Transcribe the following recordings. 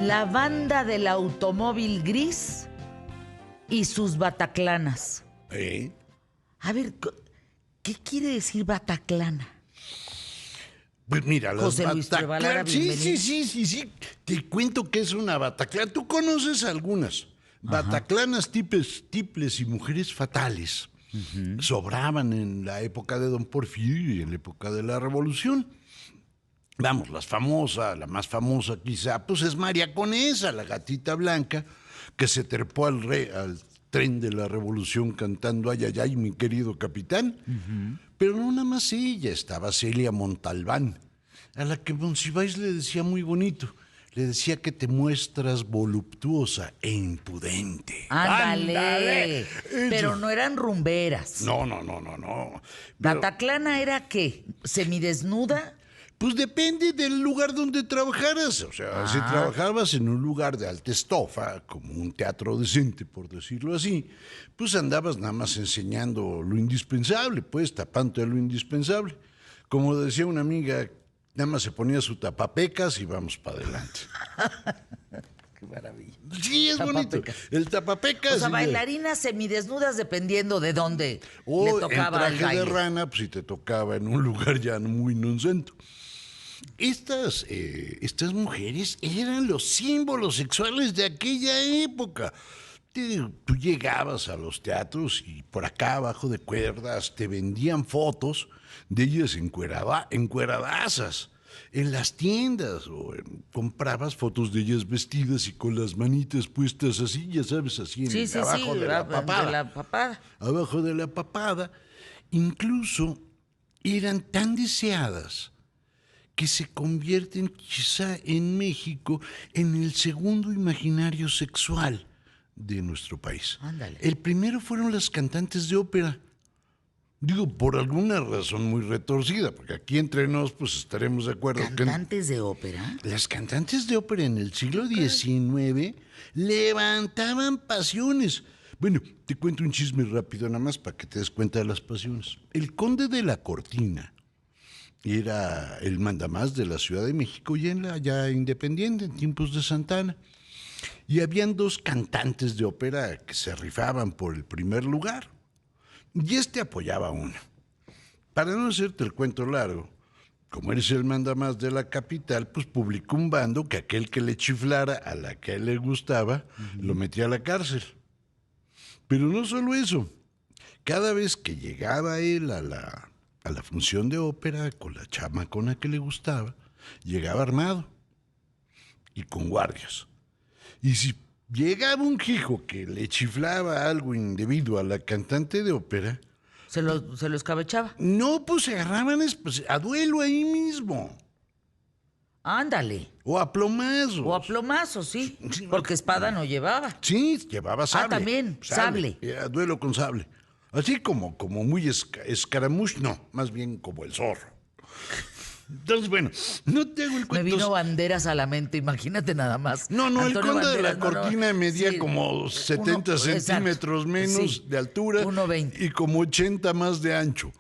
La banda del automóvil gris y sus bataclanas. A ver, ¿qué quiere decir bataclana? Pues mira, las José Luis Trevalara, bataclanas. Sí. Te cuento que es una bataclana. Tú conoces algunas. Bataclanas tiples y mujeres fatales. Sobraban en la época de Don Porfirio y en la época de la Revolución. Vamos, la más famosa quizá, pues es María Conesa, la gatita blanca, que se trepó al tren de la Revolución cantando "Ay, ay, ay, mi querido capitán". Pero no nada más ella, estaba Celia Montalbán, a la que Monsiváis le decía muy bonito. Le decía que te muestras voluptuosa e impudente. ¡Ándale! Pero no eran rumberas. No. ¿Bataclana era qué? ¿Semidesnuda? Pues depende del lugar donde trabajaras. O sea, si trabajabas en un lugar de alta estofa, como un teatro decente, por decirlo así, pues andabas nada más enseñando lo indispensable, pues tapando lo indispensable. Como decía una amiga, nada más se ponía su tapapecas y vamos para adelante. ¡Qué maravilla! Sí, es bonito. El tapapecas. O sea, bailarinas semidesnudas dependiendo de dónde le tocaba en traje de rana, pues si te tocaba en un lugar ya muy noncesto. Estas mujeres eran los símbolos sexuales de aquella época. Tú llegabas a los teatros y por acá abajo de cuerdas te vendían fotos de ellas encueradazas en las tiendas, o comprabas fotos de ellas vestidas y con las manitas puestas así, ya sabes, así abajo de la papada. Abajo de la papada. Incluso eran tan deseadas que se convierten quizá en México en el segundo imaginario sexual de nuestro país. Ándale. El primero fueron las cantantes de ópera. Digo, por alguna razón muy retorcida, porque aquí entre nos pues estaremos de acuerdo. ¿Cantantes de ópera? Las cantantes de ópera en el siglo XIX levantaban pasiones. Bueno, te cuento un chisme rápido nada más para que te des cuenta de las pasiones. El conde de la Cortina era el mandamás de la Ciudad de México y en la ya independiente, en tiempos de Santa Anna. Y habían dos cantantes de ópera que se rifaban por el primer lugar. Y apoyaba a una. Para no hacerte el cuento largo, como eres el mandamás de la capital, pues publicó un bando que aquel que le chiflara a la que a él le gustaba, lo metía a la cárcel. Pero no solo eso. Cada vez que llegaba él a la función de ópera con la chamacona que le gustaba, llegaba armado y con guardias. Y si llegaba un hijo que le chiflaba algo indebido a la cantante de ópera, ¿Se lo escabechaba? no, pues se agarraban a duelo ahí mismo. Ándale. O a plomazos. O a plomazos, sí. Porque espada no llevaba. Sí, llevaba sable. También, sable. Era duelo con sable. Así como muy escaramuch, no, más bien como el zorro. Entonces, bueno, no te hago el cuento. Me vino Banderas a la mente, imagínate nada más. No, Antonio el conde Banderas, de la Cortina medía como 70 centímetros menos de altura 1.20. y como 80 más de ancho.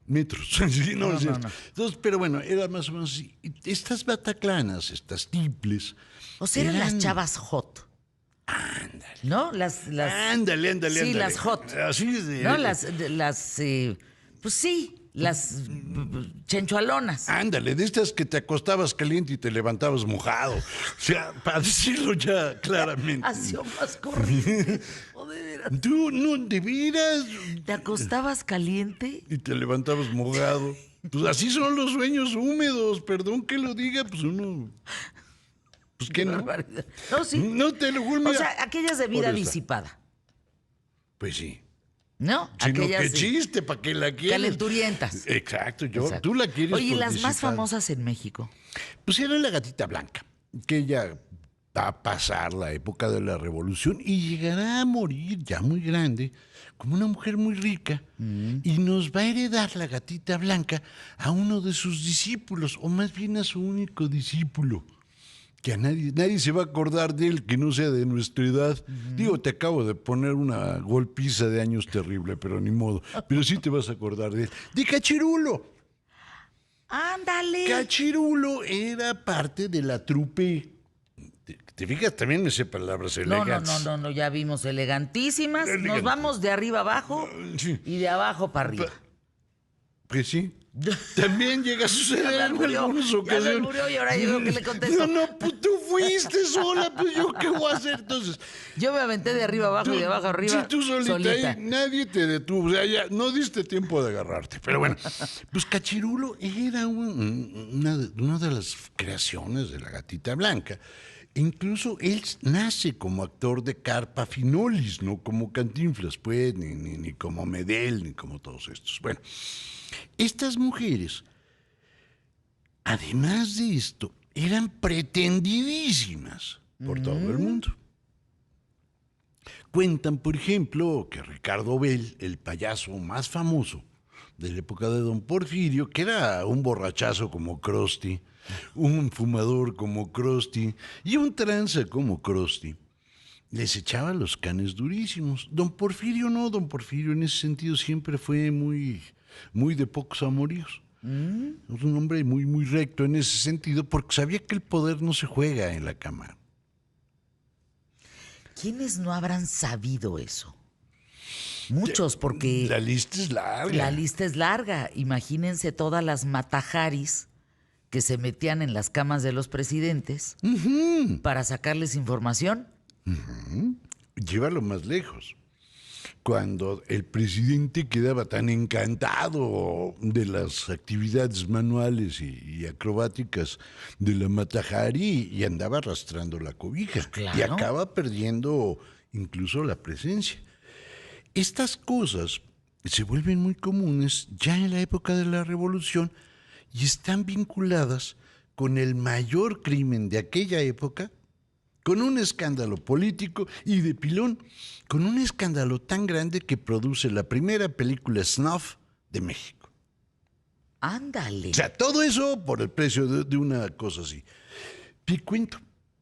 Metros. Sí, no. Entonces, pero bueno, era más o menos así. Estas bataclanas, estas tiples. O sea, eran las chavas hot. Ándale. ¿No? Ándale. Sí, las hot. Así es de. ¿No? Pues sí, las chenchualonas. Ándale, de estas que te acostabas caliente y te levantabas mojado. O sea, para decirlo ya claramente. Así o más corriente. O de veras. Tú, no, de veras. ¿Te acostabas caliente? Y te levantabas mojado. Pues así son los sueños húmedos. Perdón que lo diga, pues uno. Pues qué no. No, sí. No te lo juro. O sea, aquellas de vida disipada. Pues sí. ¿No? Sino aquellas qué chiste, ¿para qué la quieres? Calenturientas. Exacto, tú la quieres. Oye, ¿y las disipada. más famosas en México? Pues era la gatita blanca, que ella va a pasar la época de la Revolución y llegará a morir ya muy grande, como una mujer muy rica, y nos va a heredar la gatita blanca a uno de sus discípulos, o más bien a su único discípulo, que a nadie se va a acordar de él que no sea de nuestra edad. Digo, te acabo de poner una golpiza de años terrible, pero ni modo. Pero sí te vas a acordar de él. ¡De Cachirulo! ¡Ándale! Cachirulo era parte de la trupe ¿Te fijas? También me sé palabras elegantes. No, ya vimos elegantísimas. Nos vamos de arriba abajo y de abajo para arriba. Pues sí. También llega a suceder en algunas ocasiones. Ya se murió y ahora yo veo que le contesto. No, pues tú fuiste sola, pues yo qué voy a hacer entonces. Yo me aventé de arriba abajo y de abajo arriba. Sí, tú solita. Ahí, nadie te detuvo. O sea, ya no diste tiempo de agarrarte. Pero bueno, pues Cachirulo era una de las creaciones de la Gatita Blanca. Incluso él nace como actor de carpa finolis, no como Cantinflas, pues, ni como Medel, ni como todos estos. Bueno, estas mujeres, además de esto, eran pretendidísimas por todo el mundo. Cuentan, por ejemplo, que Ricardo Bell, el payaso más famoso de la época de Don Porfirio, que era un borrachazo como Krusty, un fumador como Krusty y un tranza como Krusty, les echaba los canes durísimos. Don Porfirio no, Don Porfirio en ese sentido siempre fue muy de pocos amoríos. Es un hombre muy recto en ese sentido porque sabía que el poder no se juega en la cama. ¿Quiénes no habrán sabido eso? Muchos, porque la lista es larga. La lista es larga. Imagínense todas las matajaris que se metían en las camas de los presidentes para sacarles información. Llévalo más lejos. Cuando el presidente quedaba tan encantado de las actividades manuales y acrobáticas de la Matajari y andaba arrastrando la cobija. Pues claro. Y acaba perdiendo incluso la presencia. Estas cosas se vuelven muy comunes ya en la época de la Revolución y están vinculadas con el mayor crimen de aquella época, con un escándalo político y de pilón, con un escándalo tan grande que produce la primera película snuff de México. Ándale. O sea, todo eso por el precio de una cosa así. Te cuento,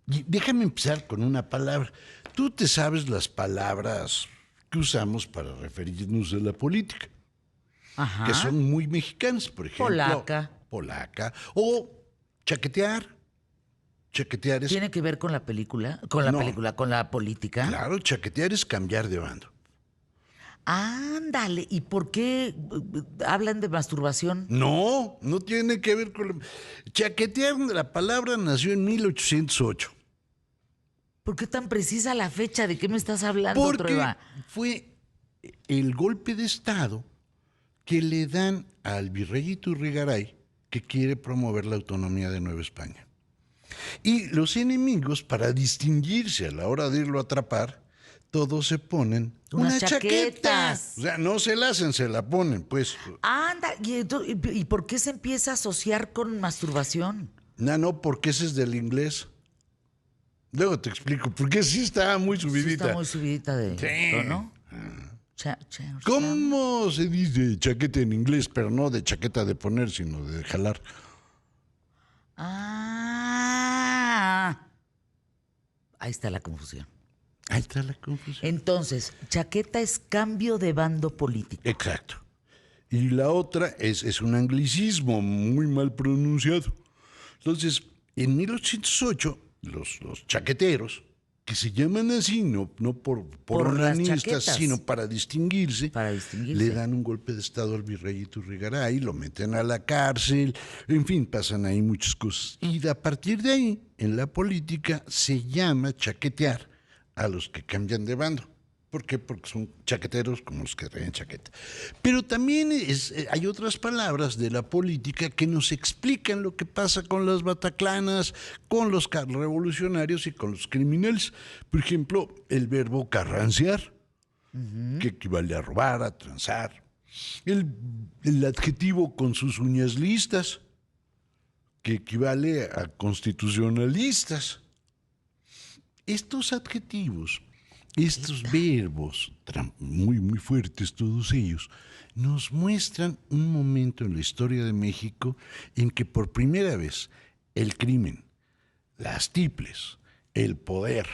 y déjame empezar con una palabra. Tú te sabes las palabras que usamos para referirnos a la política, que son muy mexicanas, por ejemplo. Polaca o chaquetear. Chaquetear es... ¿Tiene que ver con la película? ¿Con la política? Claro, chaquetear es cambiar de bando. Ándale, ¿y por qué hablan de masturbación? No tiene que ver con... Chaquetear, la palabra nació en 1808. ¿Por qué tan precisa la fecha? ¿De qué me estás hablando, Porque Trueba? fue el golpe de Estado que le dan al virrey Iturrigaray, que quiere promover la autonomía de Nueva España. Y los enemigos, para distinguirse a la hora de irlo a atrapar, todos se ponen unas una chaqueta. chaquetas. O sea, no se la hacen, se la ponen, pues. Anda, ¿y por qué se empieza a asociar con masturbación? No, porque ese es del inglés. Luego te explico, porque sí está muy subidita. Sí está muy subidita de tono. ¿Cómo se dice chaqueta en inglés? Pero no de chaqueta de poner, sino de jalar. Ahí está la confusión. Entonces, chaqueta es cambio de bando político. Exacto. Y la otra es un anglicismo muy mal pronunciado. Entonces, en 1808, los chaqueteros, que se llaman así, no por organistas, sino para distinguirse, le dan un golpe de Estado al virrey Iturrigaray, lo meten a la cárcel, en fin, pasan ahí muchas cosas. Y a partir de ahí, en la política, se llama chaquetear a los que cambian de bando. ¿Por qué? Porque son chaqueteros como los que traen chaqueta. Pero también hay otras palabras de la política que nos explican lo que pasa con las bataclanas, con los revolucionarios y con los criminales. Por ejemplo, el verbo carrancear, que equivale a robar, a transar. El adjetivo con sus uñas listas, que equivale a constitucionalistas. Estos adjetivos, estos verbos, muy fuertes todos ellos, nos muestran un momento en la historia de México en que por primera vez el crimen, las tiples, el poder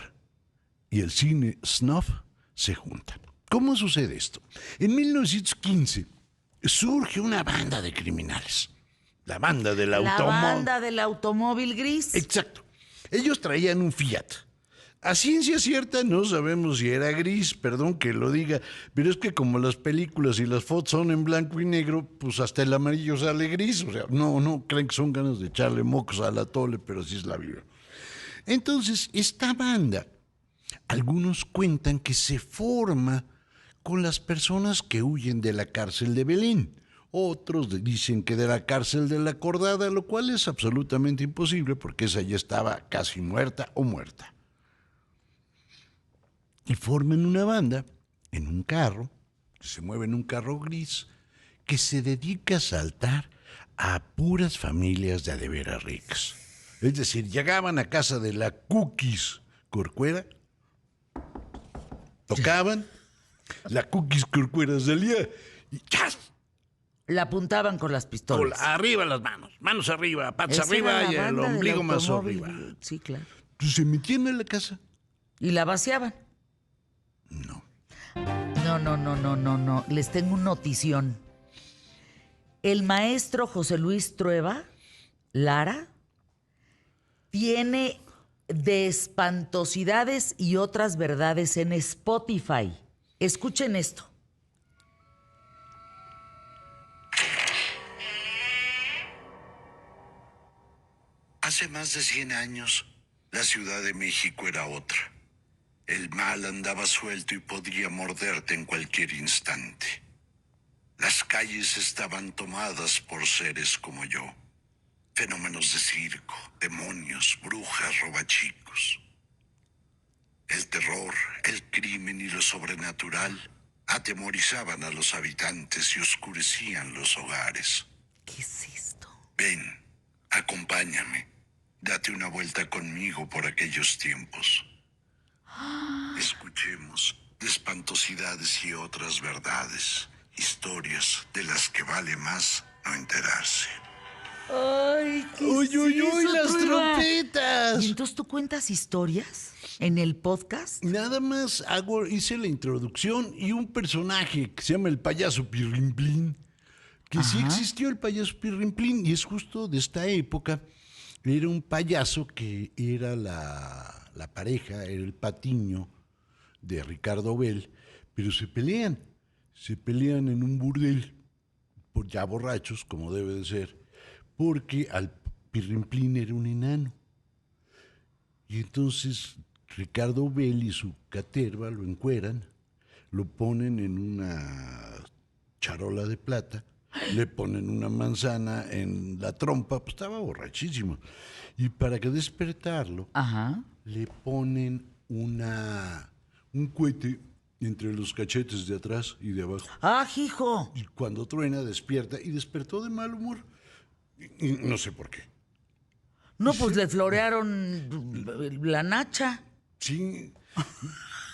y el cine snuff se juntan. ¿Cómo sucede esto? En 1915 surge una banda de criminales, la banda del automóvil. La banda del automóvil gris. Exacto. Ellos traían un Fiat. A ciencia cierta no sabemos si era gris, perdón que lo diga, pero es que como las películas y las fotos son en blanco y negro, pues hasta el amarillo sale gris. O sea, no creen que son ganas de echarle mocos a la tole, pero así es la vida. Entonces, esta banda, algunos cuentan que se forma con las personas que huyen de la cárcel de Belén. Otros dicen que de la cárcel de la Acordada, lo cual es absolutamente imposible porque esa ya estaba casi muerta o muerta. Y forman una banda en un carro, que se mueve en un carro gris, que se dedica a asaltar a puras familias de a veras ricas. Es decir, llegaban a casa de la Cookies Corcuera, tocaban, la Cookies Corcuera salía y ¡chas! La apuntaban con las pistolas. Arriba las manos arriba, patas Esa arriba era y la el banda del ombligo más automóvil. arriba. Sí, claro. Entonces se metían en la casa. Y la vaciaban. No. No. Les tengo una notición. El maestro José Luis Trueba, Lara, tiene de espantosidades y otras verdades en Spotify. Escuchen esto. Hace más de 100 años, la Ciudad de México era otra. El mal andaba suelto y podría morderte en cualquier instante. Las calles estaban tomadas por seres como yo. Fenómenos de circo, demonios, brujas, robachicos. El terror, el crimen y lo sobrenatural atemorizaban a los habitantes y oscurecían los hogares. ¿Qué es esto? Ven, acompáñame. Date una vuelta conmigo por aquellos tiempos. Escuchemos de espantosidades y otras verdades, historias de las que vale más no enterarse. ¡Ay, qué ¡Uy, es las eso, Trueba! trompetas! ¿Y entonces tú cuentas historias en el podcast? Nada más hice la introducción y un personaje que se llama el payaso Pirrimplín, que sí existió el payaso Pirrimplín y es justo de esta época. Era un payaso que era la pareja, era el patiño de Ricardo Bell, pero se pelean en un burdel, ya borrachos, como debe de ser, porque al Pirrimplín era un enano. Y entonces Ricardo Bell y su caterva lo encueran, lo ponen en una charola de plata, le ponen una manzana en la trompa, pues estaba borrachísimo. Y para que despertarlo, le ponen un cohete entre los cachetes de atrás y de abajo. ¡Ah, hijo! Y cuando truena, despierta, y despertó de mal humor. Y no sé por qué. No, pues le florearon la nacha. Sí.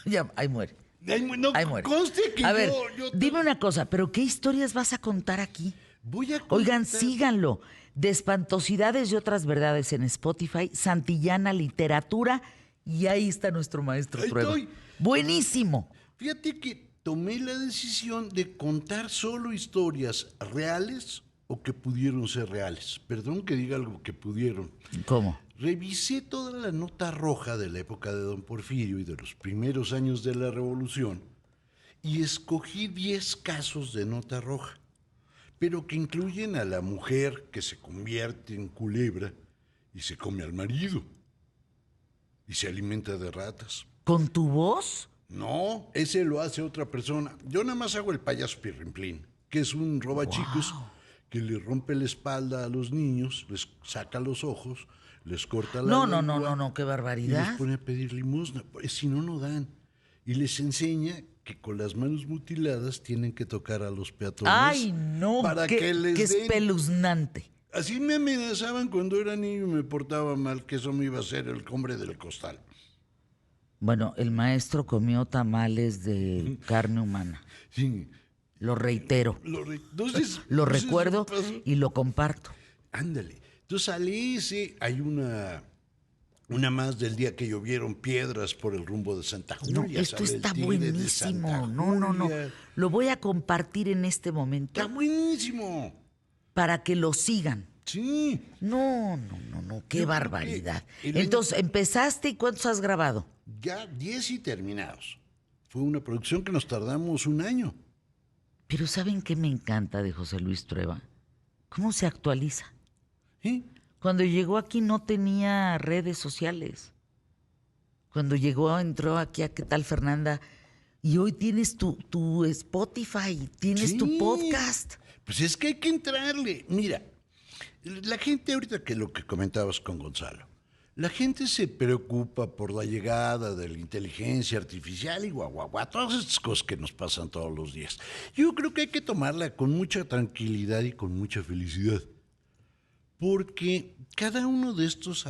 Ya, ahí muere. Ahí muere. Conste que a ver, yo dime una cosa, ¿pero qué historias vas a contar aquí? voy a contar. Oigan, síganlo. De espantosidades y otras verdades en Spotify, Santillana Literatura, y ahí está nuestro maestro Ahí Trueba. estoy. Buenísimo. Fíjate que tomé la decisión de contar solo historias reales o que pudieron ser reales. Perdón que diga algo que pudieron. ¿Cómo? Revisé toda la nota roja de la época de Don Porfirio y de los primeros años de la Revolución y escogí 10 casos de nota roja, pero que incluyen a la mujer que se convierte en culebra y se come al marido y se alimenta de ratas. ¿Con tu voz? No, ese lo hace otra persona. Yo nada más hago el payaso Pirrimplín, que es un robachicos que le rompe la espalda a los niños, les saca los ojos, les corta la lengua. No, qué Y barbaridad. les pone a pedir limosna, pues si no, no dan. Y les enseña que con las manos mutiladas tienen que tocar a los peatones. Ay, no, para qué que les den. espeluznante. Así me amenazaban cuando era niño y me portaba mal, que eso me iba a ser el hombre del costal. Bueno, el maestro comió tamales de carne humana. Sí. Lo reitero. Entonces, Lo recuerdo pasó. y lo comparto. Ándale. Entonces al ese hay una más del día que llovieron piedras por el rumbo de Santa Julia. No, esto sale el está tigre de buenísimo. Santa No. Julia. Lo voy a compartir en este momento Está buenísimo. para que lo sigan. Sí. No, qué Yo creo barbaridad. que el Entonces, empezaste y ¿cuántos has grabado? Ya 10 y terminados. Fue una producción que nos tardamos un año. Pero ¿saben qué me encanta de José Luis Trueba? ¿Cómo se actualiza? ¿Sí? Cuando llegó aquí no tenía redes sociales. Cuando llegó, entró aquí a ¿Qué tal, Fernanda? Y hoy tienes tu Spotify, tienes tu Sí. podcast. Pues es que hay que entrarle. Mira, la gente ahorita que lo que comentabas con Gonzalo, la gente se preocupa por la llegada de la inteligencia artificial y guau, todas estas cosas que nos pasan todos los días. Yo creo que hay que tomarla con mucha tranquilidad y con mucha felicidad. Porque cada uno de estos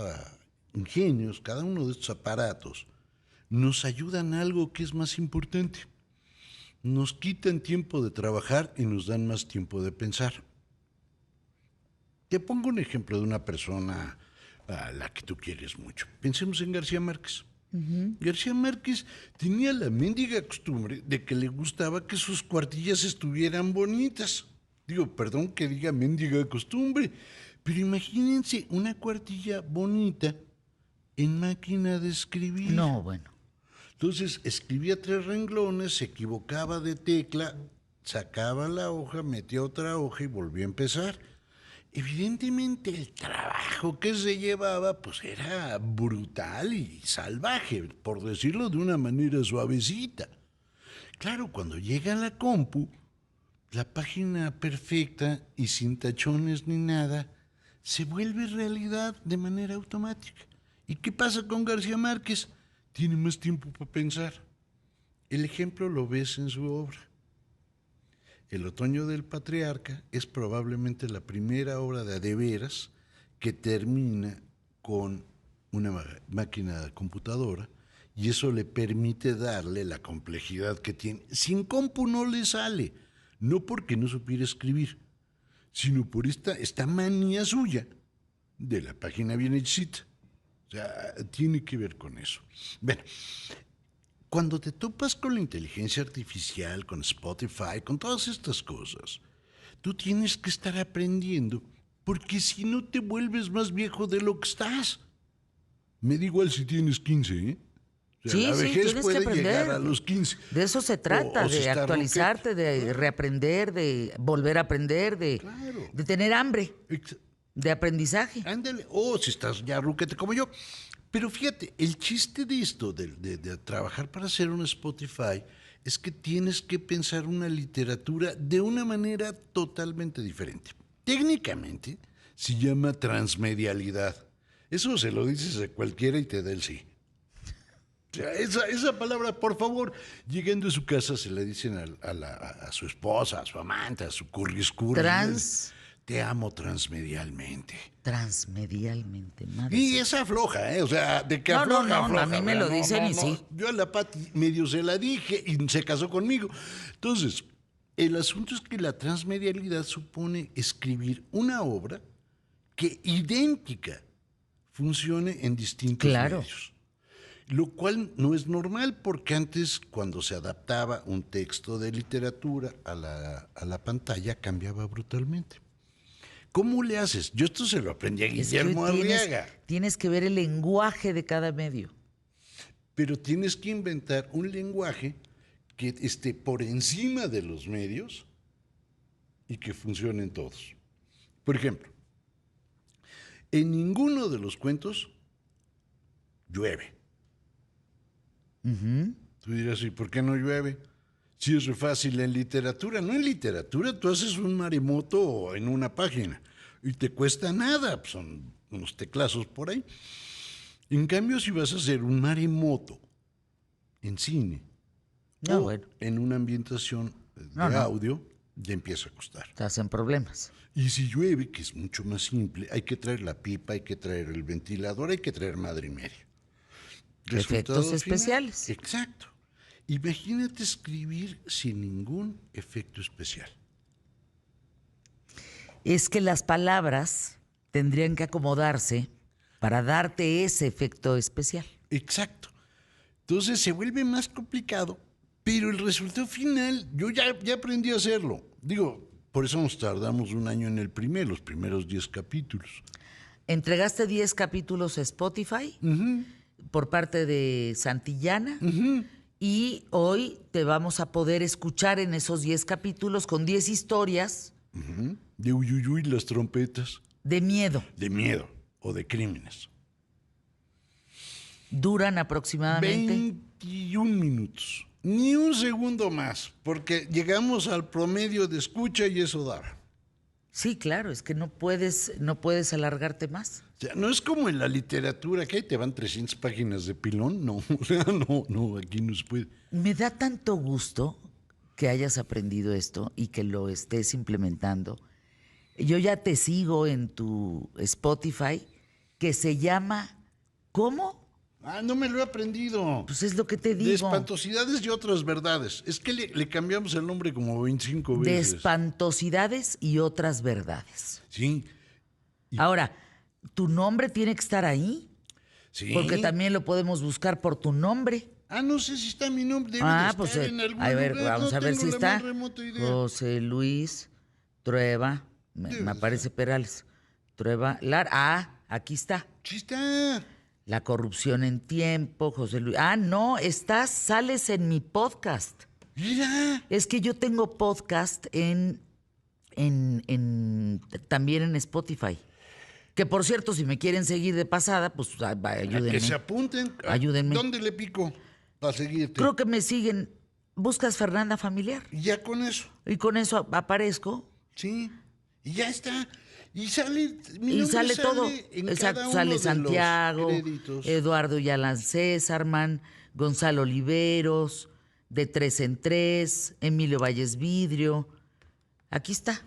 ingenios, cada uno de estos aparatos, nos ayudan a algo que es más importante. Nos quitan tiempo de trabajar y nos dan más tiempo de pensar. Te pongo un ejemplo de una persona a la que tú quieres mucho. Pensemos en García Márquez. García Márquez tenía la mendiga costumbre de que le gustaba que sus cuartillas estuvieran bonitas. Digo, perdón que diga mendiga costumbre, pero imagínense una cuartilla bonita en máquina de escribir. No, bueno. Entonces escribía 3 renglones, se equivocaba de tecla, sacaba la hoja, metía otra hoja y volvía a empezar. Evidentemente el trabajo que se llevaba pues era brutal y salvaje, por decirlo de una manera suavecita. Claro, cuando llega a la compu, la página perfecta y sin tachones ni nada se vuelve realidad de manera automática. ¿Y qué pasa con García Márquez? Tiene más tiempo para pensar. El ejemplo lo ves en su obra. El otoño del patriarca es probablemente la primera obra de veras que termina con una máquina computadora y eso le permite darle la complejidad que tiene. Sin compu no le sale, no porque no supiera escribir, sino por esta manía suya de la página bien hechita. O sea, tiene que ver con eso. Bueno, cuando te topas con la inteligencia artificial, con Spotify, con todas estas cosas, tú tienes que estar aprendiendo, porque si no te vuelves más viejo de lo que estás. Me da igual si tienes 15, ¿eh? O sea, Sí, la vejez tienes que puede aprender. llegar a los 15. De eso se trata, O si de estás actualizarte, roquete. de reaprender, de volver a aprender, Claro. de tener hambre Ex- de aprendizaje. Ándale, o si estás ya ruquete como yo. Pero fíjate, el chiste de esto, de trabajar para hacer un Spotify, es que tienes que pensar una literatura de una manera totalmente diferente. Técnicamente se llama transmedialidad. Eso se lo dices a cualquiera y te da el sí. O sea, esa palabra, por favor, llegando a su casa se le dicen a su esposa, a su amante, a su curriscurri. Te amo transmedialmente. Transmedialmente, madre. Y es afloja, ¿eh? O sea, de que No, afloja. a mí me lo dicen y sí. Yo a la Pati medio se la dije y se casó conmigo. Entonces, el asunto es que la transmedialidad supone escribir una obra que idéntica funcione en distintos medios. Lo cual no es normal porque antes, cuando se adaptaba un texto de literatura a la pantalla, cambiaba brutalmente. ¿Cómo le haces? Yo esto se lo aprendí a Guillermo Arriaga. Tienes que ver el lenguaje de cada medio. Pero tienes que inventar un lenguaje que esté por encima de los medios y que funcionen todos. Por ejemplo, en ninguno de los cuentos llueve. Tú dirás, ¿y por qué no llueve? Si es fácil en literatura. No en literatura, tú haces un maremoto en una página y te cuesta nada, son unos teclazos por ahí. En cambio, si vas a hacer un maremoto en cine en una ambientación de audio, ya empieza a costar. Te hacen problemas. Y si llueve, que es mucho más simple, hay que traer la pipa, hay que traer el ventilador, hay que traer madre y media. Efectos especiales. Exacto. Imagínate escribir sin ningún efecto especial. Es que las palabras tendrían que acomodarse para darte ese efecto especial. Exacto. Entonces se vuelve más complicado, pero el resultado final, yo ya aprendí a hacerlo. Digo, Por eso nos tardamos un año en los primeros 10 capítulos. Entregaste 10 capítulos a Spotify por parte de Santillana y hoy te vamos a poder escuchar en esos 10 capítulos con 10 historias De Uyuyuy, las trompetas. de miedo. De miedo o de crímenes. Duran aproximadamente 21 minutos. Ni un segundo más, porque llegamos al promedio de escucha y eso da. Sí, claro, es que no puedes alargarte más. O sea, no es como en la literatura, que ahí te van 300 páginas de pilón. No, o sea, no, aquí no se puede. Me da tanto gusto que hayas aprendido esto y que lo estés implementando. Yo ya te sigo en tu Spotify, que se llama ¿cómo? No me lo he aprendido. Pues es lo que te De digo. espantosidades y otras verdades. Es que le cambiamos el nombre como 25 De veces. espantosidades y otras verdades. Sí, Ahora, tu nombre tiene que estar ahí, sí. porque también lo podemos buscar por tu nombre. No sé si está mi nombre. Debe de estar Pues en algún a ver, lugar. vamos No a ver tengo si la está. más remota idea. José Luis Trueba, me aparece Perales. Trueba Lara. Aquí está. Sí está. La corrupción en tiempo, José Luis. No, sales en mi podcast. Mira. Es que yo tengo podcast también en Spotify. Que por cierto, si me quieren seguir de pasada, pues ayúdenme. Que se apunten. Ayúdenme. ¿Dónde le pico para seguirte? Creo que me siguen. Buscas Fernanda Familiar. Y ya con eso. Y con eso aparezco. Sí. Y ya está. Y sale. Mi Y nombre sale todo. En Exacto, cada uno sale de Santiago, los créditos. Eduardo Yalan Césarman, Gonzalo Oliveros, de 3 en 3, Emilio Valles Vidrio. Aquí está.